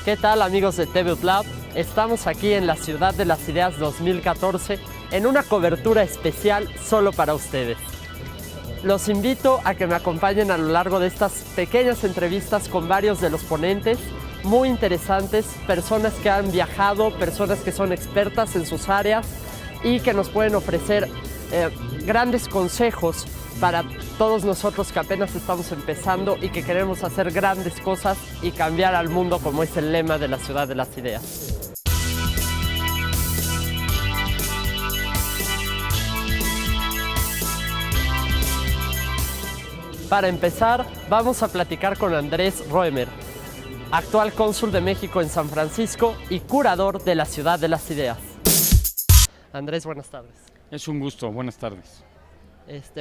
¿Qué tal, amigos de TV Lab? Estamos aquí en la Ciudad de las Ideas 2014 en una cobertura especial solo para ustedes. Los invito a que me acompañen a lo largo de estas pequeñas entrevistas con varios de los ponentes, muy interesantes, personas que han viajado, personas que son expertas en sus áreas y que nos pueden ofrecer grandes consejos para todos nosotros que apenas estamos empezando y que queremos hacer grandes cosas y cambiar al mundo, como es el lema de la Ciudad de las Ideas. Para empezar, vamos a platicar con Andrés Roemer, actual cónsul de México en San Francisco y curador de la Ciudad de las Ideas. Andrés, buenas tardes. Es un gusto, buenas tardes.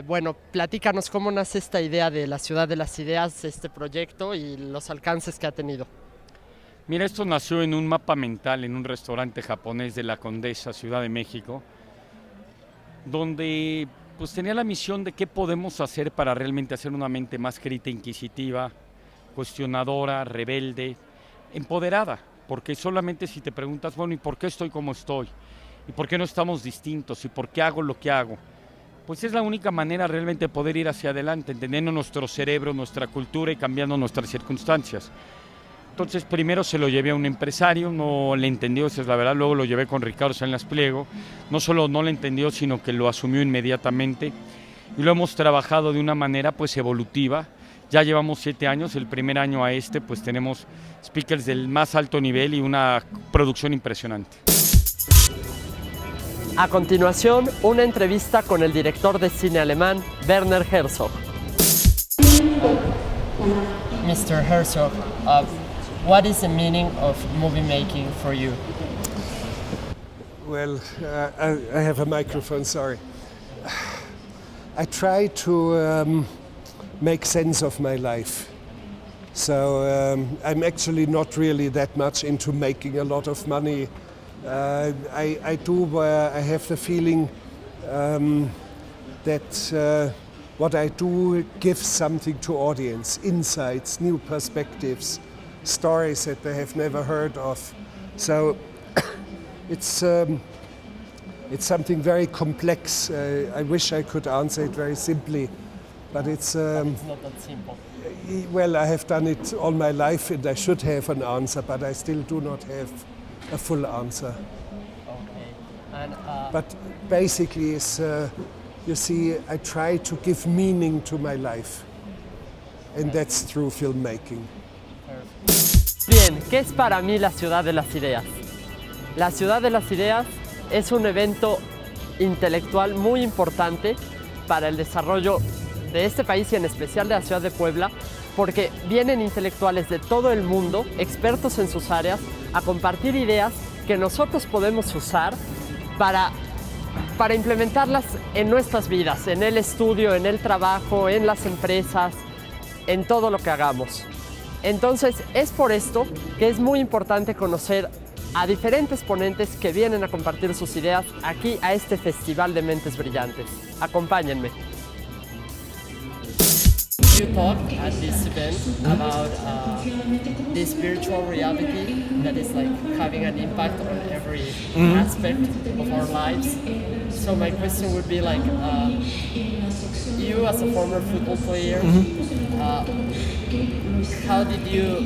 Bueno, platícanos cómo nace esta idea de la Ciudad de las Ideas, este proyecto y los alcances que ha tenido. Mira, esto nació en un mapa mental en un restaurante japonés de la Condesa, Ciudad de México, donde pues tenía la misión de qué podemos hacer para realmente hacer una mente más crítica, inquisitiva, cuestionadora, rebelde, empoderada, porque solamente si te preguntas, bueno, ¿y por qué estoy como estoy? ¿Y por qué no estamos distintos? ¿Y por qué hago lo que hago? Pues es la única manera realmente de poder ir hacia adelante, entendiendo nuestro cerebro, nuestra cultura y cambiando nuestras circunstancias. Entonces primero se lo llevé a un empresario, no le entendió, esa es la verdad, luego lo llevé con Ricardo Salinas Pliego, no solo no le entendió, sino que lo asumió inmediatamente y lo hemos trabajado de una manera pues evolutiva. Ya llevamos 7 años, el primer año a pues tenemos speakers del más alto nivel y una producción impresionante. A continuación, una entrevista con el director de cine alemán, Werner Herzog. Mr. Herzog, what is the meaning of movie making for you? Well, I have a microphone, sorry. I try to make sense of my life. So I'm actually not really that much into making a lot of money. I do where I have the feeling that what I do gives something to audience, insights, new perspectives, stories that they have never heard of. So it's something very complex. I wish I could answer it very simply, but it's not that simple. Well, I have done it all my life and I should have an answer, but I still do not have a full answer. Okay. And, but basically, you see, I try to give meaning to my life, and that's through filmmaking. Bien, ¿qué es para mí la Ciudad de las Ideas? La Ciudad de las Ideas es un evento intelectual muy importante para el desarrollo de este país y en especial de la ciudad de Puebla, porque vienen intelectuales de todo el mundo, expertos en sus áreas, a compartir ideas que nosotros podemos usar para implementarlas en nuestras vidas, en el estudio, en el trabajo, en las empresas, en todo lo que hagamos. Entonces, es por esto que es muy importante conocer a diferentes ponentes que vienen a compartir sus ideas aquí a este Festival de Mentes Brillantes. Acompáñenme. You talked at this event about this virtual reality that is like having an impact on every aspect of our lives. So my question would be like, you as a former football player, how did you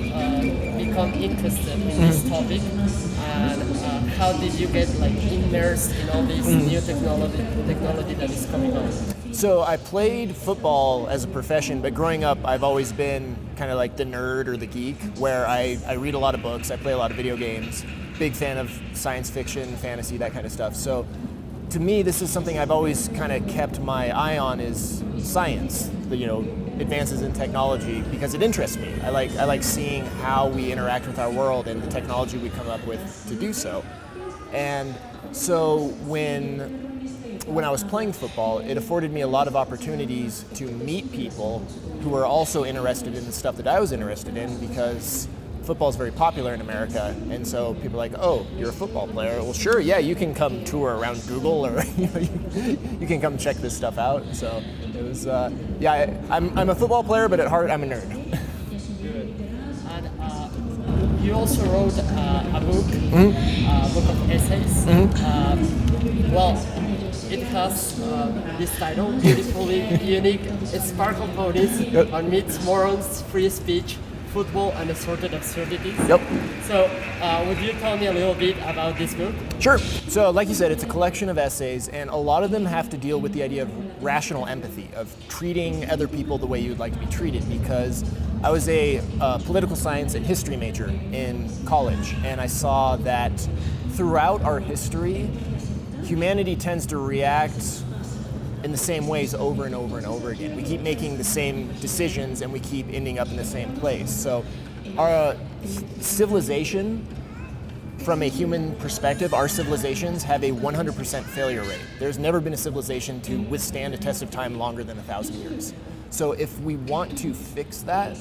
become interested in this topic, and how did you get like immersed in all this new technology that is coming on? So I played football as a profession, but growing up I've always been kind of like the nerd or the geek, where I read a lot of books, I play a lot of video games, big fan of science fiction, fantasy, that kind of stuff. So to me, this is something I've always kind of kept my eye on, is science, advances in technology, because it interests me. I like seeing how we interact with our world and the technology we come up with to do so. And so when I was playing football, it afforded me a lot of opportunities to meet people who were also interested in the stuff that I was interested in, because football is very popular in America, and so people are like, oh, you're a football player? Well, sure, yeah, you can come tour around Google, or you can come check this stuff out. So it was, I'm a football player, but at heart, I'm a nerd. Good. And you also wrote a book, a book of essays. Well, it has this title, beautifully unique. It's Sparkle Ponies on Myths, Morons, Free Speech, Football, and Assorted Absurdities. Yep. So, would you tell me a little bit about this book? Sure. So, like you said, it's a collection of essays, and a lot of them have to deal with the idea of rational empathy, of treating other people the way you'd like to be treated. Because I was a political science and history major in college, and I saw that throughout our history, humanity tends to react in the same ways over and over and over again. We keep making the same decisions and we keep ending up in the same place. So our civilization, from a human perspective, our civilizations have a 100% failure rate. There's never been a civilization to withstand a test of time longer than 1,000 years. So if we want to fix that,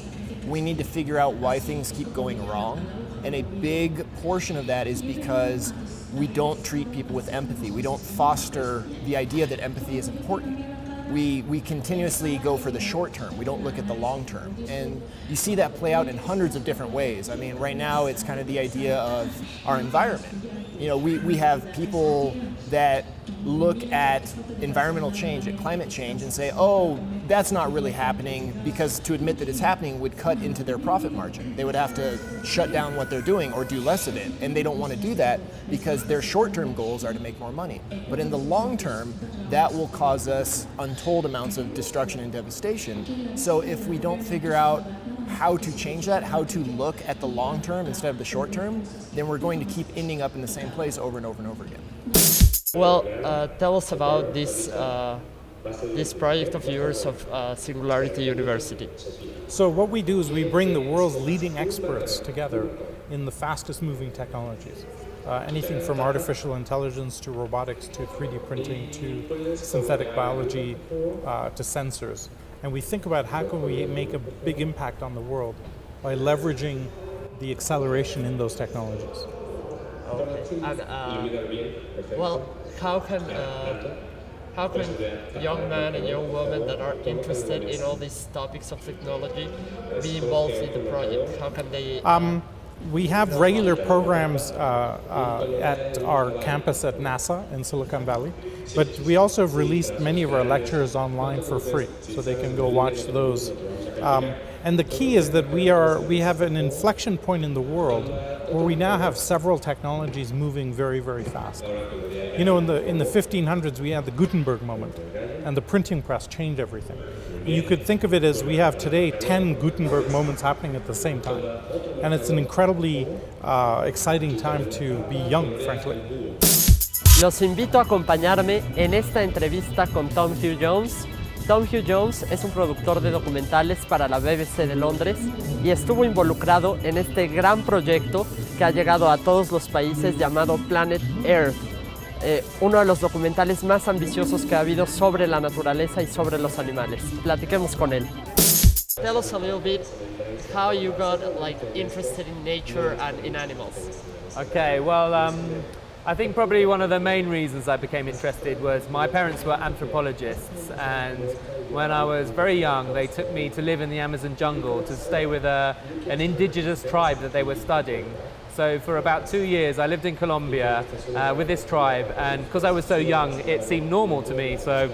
we need to figure out why things keep going wrong. And a big portion of that is because we don't treat people with empathy. We don't foster the idea that empathy is important. We continuously go for the short term. We don't look at the long term. And you see that play out in hundreds of different ways. I mean, right now it's kind of the idea of our environment. You know, we have people that look at environmental change, at climate change, and say, oh, that's not really happening, because to admit that it's happening would cut into their profit margin. They would have to shut down what they're doing or do less of it, and they don't want to do that because their short-term goals are to make more money. But in the long term, that will cause us untold amounts of destruction and devastation. So if we don't figure out how to change that, how to look at the long term instead of the short term, then we're going to keep ending up in the same place over and over and over again. Well, tell us about this project of yours of Singularity University. So what we do is we bring the world's leading experts together in the fastest moving technologies. Anything from artificial intelligence to robotics to 3D printing to synthetic biology to sensors. And we think about how can we make a big impact on the world by leveraging the acceleration in those technologies. Okay. And, well, how can young men and young women that are interested in all these topics of technology be involved in the project? How can they? We have regular programs at our campus at NASA in Silicon Valley, but we also have released many of our lectures online for free, so they can go watch those. And the key is that we have an inflection point in the world where we now have several technologies moving very, very fast. You know, in the 1500s, we had the Gutenberg moment, and the printing press changed everything. You could think of it as we have today 10 Gutenberg moments happening at the same time. And it's an incredibly exciting time to be young, frankly. Los invito a acompañarme en esta entrevista con Tom Hugh-Jones. Tom Hugh-Jones es un productor de documentales para la BBC de Londres y estuvo involucrado en este gran proyecto que ha llegado a todos los países llamado Planet Earth, uno de los documentales más ambiciosos que ha habido sobre la naturaleza y sobre los animales. Platiquemos con él. Tell us a little bit how you got interested in nature and in animals. Okay, well, I think probably one of the main reasons I became interested was my parents were anthropologists, and when I was very young they took me to live in the Amazon jungle to stay with an indigenous tribe that they were studying. So for about 2 years I lived in Colombia with this tribe, and because I was so young it seemed normal to me, so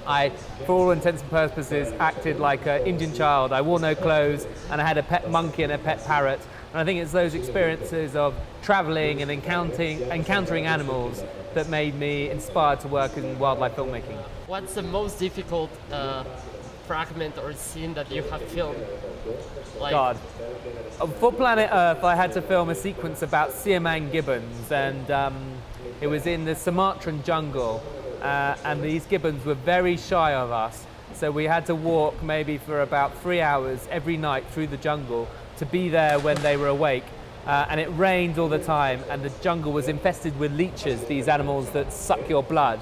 I, for all intents and purposes, acted like an Indian child. I wore no clothes and I had a pet monkey and a pet parrot. And I think it's those experiences of traveling and encountering animals that made me inspired to work in wildlife filmmaking. What's the most difficult fragment or scene that you have filmed? God. For Planet Earth, I had to film a sequence about Siamang gibbons, and it was in the Sumatran jungle, and these gibbons were very shy of us. So we had to walk maybe for about 3 hours every night through the jungle to be there when they were awake. And it rained all the time, and the jungle was infested with leeches, these animals that suck your blood.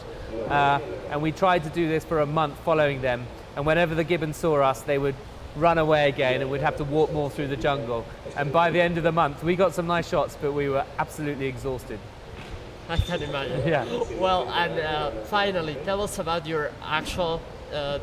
And we tried to do this for a month following them, and whenever the gibbons saw us, they would run away again and we'd have to walk more through the jungle. And by the end of the month, we got some nice shots, but we were absolutely exhausted. I can imagine. Yeah. Well, and finally, tell us about your actual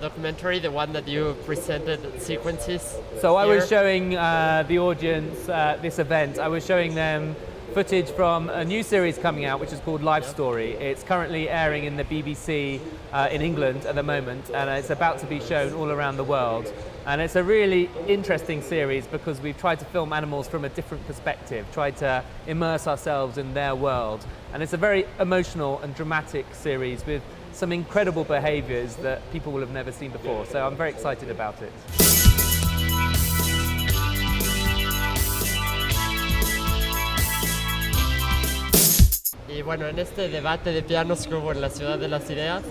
documentary, the one that you presented sequences? So I here? was showing the audience this event. I was showing them footage from a new series coming out, which is called Life Story. It's currently airing in the BBC in England at the moment, and it's about to be shown all around the world. And it's a really interesting series because we've tried to film animals from a different perspective, tried to immerse ourselves in their world. And it's a very emotional and dramatic series with some incredible behaviors that people will have never seen before. So I'm very excited about it. Y bueno, en este debate de pianos que hubo en la Ciudad de las Ideas,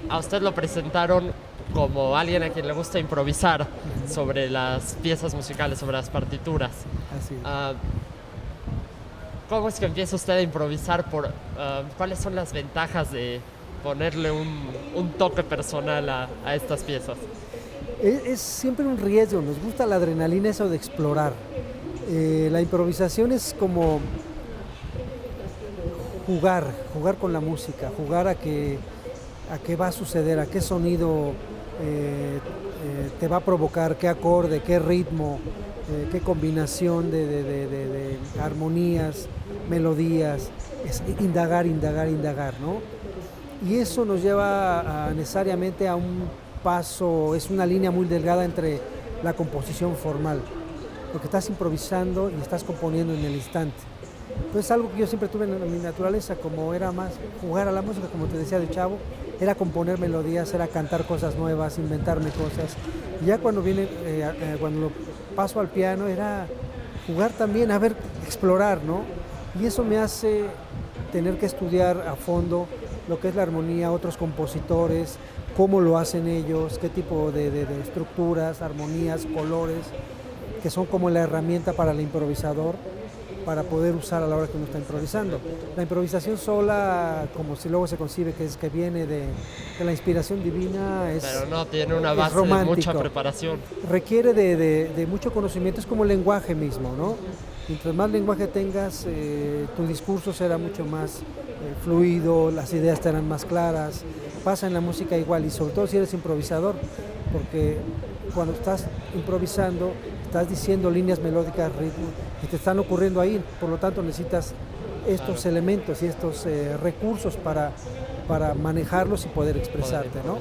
a usted lo presentaron como alguien a quien le gusta improvisar sobre las piezas musicales, sobre las partituras. Así es. ¿Cómo es que empieza usted a improvisar? ¿Cuáles son las ventajas de ponerle un toque personal a estas piezas? Es siempre un riesgo, nos gusta la adrenalina, eso de explorar. La improvisación es como jugar con la música, jugar a qué va a suceder, a qué sonido te va a provocar, qué acorde, qué ritmo, qué combinación de armonías, melodías, es indagar, ¿no? Y eso nos lleva necesariamente a un paso, es una línea muy delgada entre la composición formal, porque estás improvisando y estás componiendo en el instante. Entonces algo que yo siempre tuve en mi naturaleza, como era más jugar a la música, como te decía de chavo, era componer melodías, era cantar cosas nuevas, inventarme cosas. Y ya cuando cuando lo paso al piano, era jugar también, a ver, explorar, ¿no? Y eso me hace tener que estudiar a fondo lo que es la armonía, otros compositores, cómo lo hacen ellos, qué tipo de estructuras, armonías, colores, que son como la herramienta para el improvisador, para poder usar a la hora que uno está improvisando. La improvisación sola, como si luego se concibe que viene de la inspiración divina, es Pero no, tiene una base de mucha preparación. Requiere de mucho conocimiento, es como el lenguaje mismo, ¿no? Mientras más lenguaje tengas, tu discurso será mucho más fluido, las ideas estarán más claras. Pasa en la música igual, y sobre todo si eres improvisador, porque cuando estás improvisando, estás diciendo líneas melódicas, ritmos, que te están ocurriendo ahí, por lo tanto necesitas estos elementos y estos recursos para manejarlos y poder expresarte, ¿no?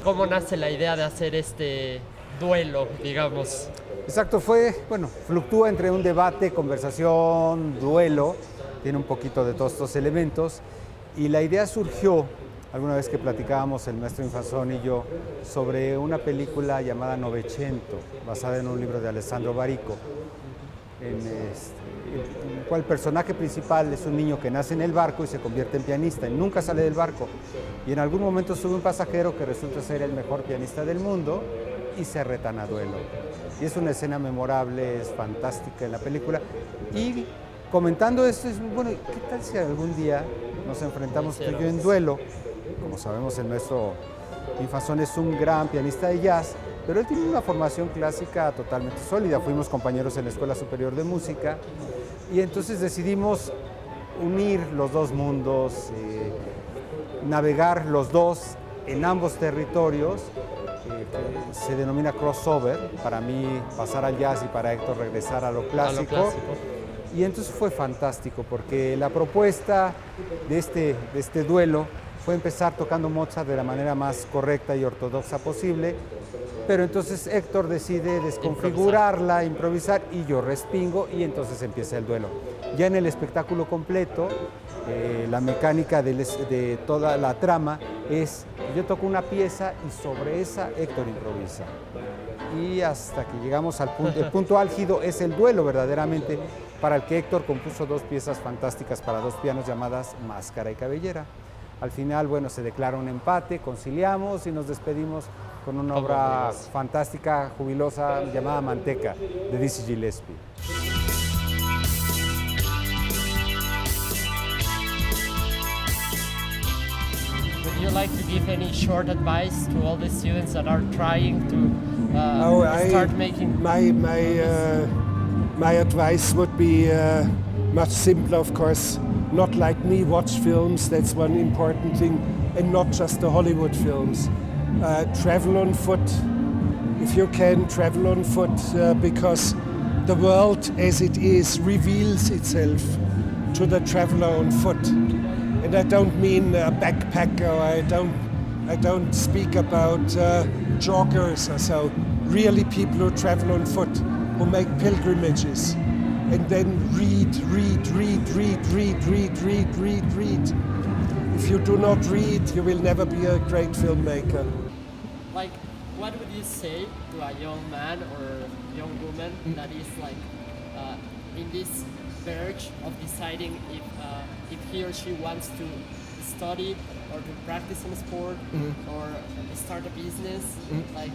¿Cómo nace la idea de hacer este duelo, digamos? Exacto, fluctúa entre un debate, conversación, duelo, tiene un poquito de todos estos elementos, y la idea surgió alguna vez que platicábamos el maestro Infanzón y yo sobre una película llamada Novecento, basada en un libro de Alessandro Barico, en el cual el personaje principal es un niño que nace en el barco y se convierte en pianista y nunca sale del barco, y en algún momento sube un pasajero que resulta ser el mejor pianista del mundo y se retan a duelo. Y es una escena memorable, es fantástica en la película. Y comentando esto, bueno, ¿qué tal si algún día nos enfrentamos tú y yo en duelo? Como sabemos, el maestro Infanzón es un gran pianista de jazz, pero él tiene una formación clásica totalmente sólida. Fuimos compañeros en la Escuela Superior de Música y entonces decidimos unir los dos mundos, navegar los dos en ambos territorios, que se denomina crossover, para mí pasar al jazz y para Héctor regresar a lo clásico. Y entonces fue fantástico porque la propuesta de este duelo fue empezar tocando Mozart de la manera más correcta y ortodoxa posible, pero entonces Héctor decide desconfigurarla, improvisar, y yo respingo, y entonces empieza el duelo. Ya en el espectáculo completo, la mecánica de toda la trama es, yo toco una pieza y sobre esa Héctor improvisa. Y hasta que llegamos al punto, el punto álgido es el duelo verdaderamente, para el que Héctor compuso dos piezas fantásticas para dos pianos llamadas Máscara y Cabellera. Al final, bueno, se declara un empate, conciliamos y nos despedimos con una obra fantástica, jubilosa, llamada Manteca, de Dizzy Gillespie. Would you like to give any short advice to all the students that are trying to start making? My advice would be much simpler, of course. Not like me, watch films, that's one important thing, and not just the Hollywood films. travel on foot. If you can, travel on foot because the world as it is reveals itself to the traveler on foot. And I don't mean a backpacker, I don't speak about joggers or so. Really people who travel on foot, who make pilgrimages and then read. If you do not read, you will never be a great filmmaker. Like, what would you say to a young man or young woman that is like in this verge of deciding if he or she wants to study or to practice in a sport or start a business? Like,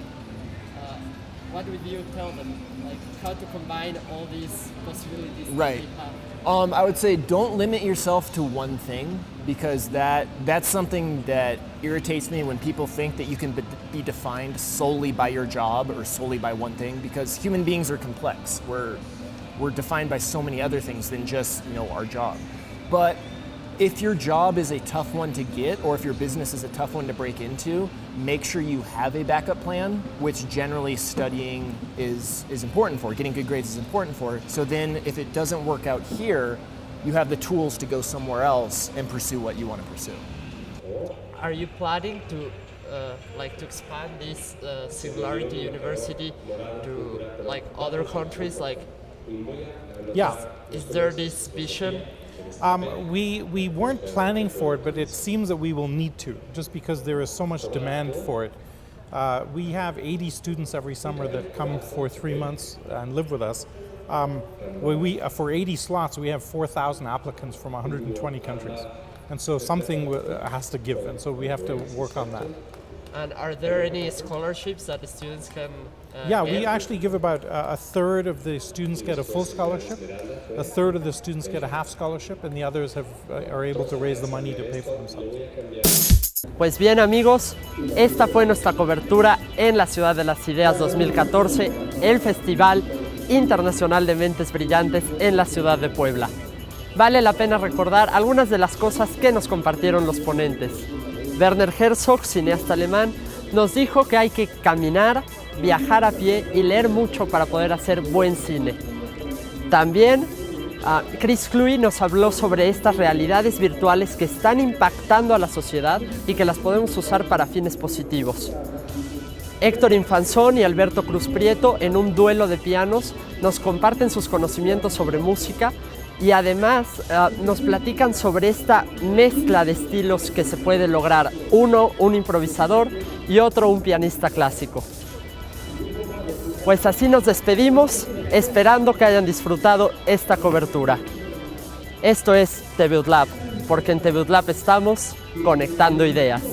what would you tell them? Like, how to combine all these possibilities that they have? I would say don't limit yourself to one thing, because that's something that irritates me when people think that you can be defined solely by your job or solely by one thing, because human beings are complex. We're defined by so many other things than just, our job. But if your job is a tough one to get, or if your business is a tough one to break into, make sure you have a backup plan, which generally studying is important for. Getting good grades is important for. So then if it doesn't work out here, you have the tools to go somewhere else and pursue what you want to pursue. Are you planning to to expand this Singularity University to like other countries? Like, Yeah. Is there this vision? We weren't planning for it, but it seems that we will need to, just because there is so much demand for it. We have 80 students every summer that come for 3 months and live with us. For 80 slots, we have 4,000 applicants from 120 countries. And so something has to give, and so we have to work on that. And are there any scholarships that the students can Yeah, get? we actually give about a third of the students get a full scholarship, a third of the students get a half scholarship, and the others are able to raise the money to pay for themselves. Pues bien, amigos, esta fue nuestra cobertura en la Ciudad de las Ideas 2014, el Festival Internacional de Mentes Brillantes en la ciudad de Puebla. Vale la pena recordar algunas de las cosas que nos compartieron los ponentes. Werner Herzog, cineasta alemán, nos dijo que hay que caminar, viajar a pie y leer mucho para poder hacer buen cine. También Kluwe nos habló sobre estas realidades virtuales que están impactando a la sociedad y que las podemos usar para fines positivos. Héctor Infanzón y Alberto Cruzprieto, en un duelo de pianos, nos comparten sus conocimientos sobre música y además nos platican sobre esta mezcla de estilos que se puede lograr. Uno, un improvisador, y otro, un pianista clásico. Pues así nos despedimos, esperando que hayan disfrutado esta cobertura. Esto es TV Lab, porque en TV Lab estamos conectando ideas.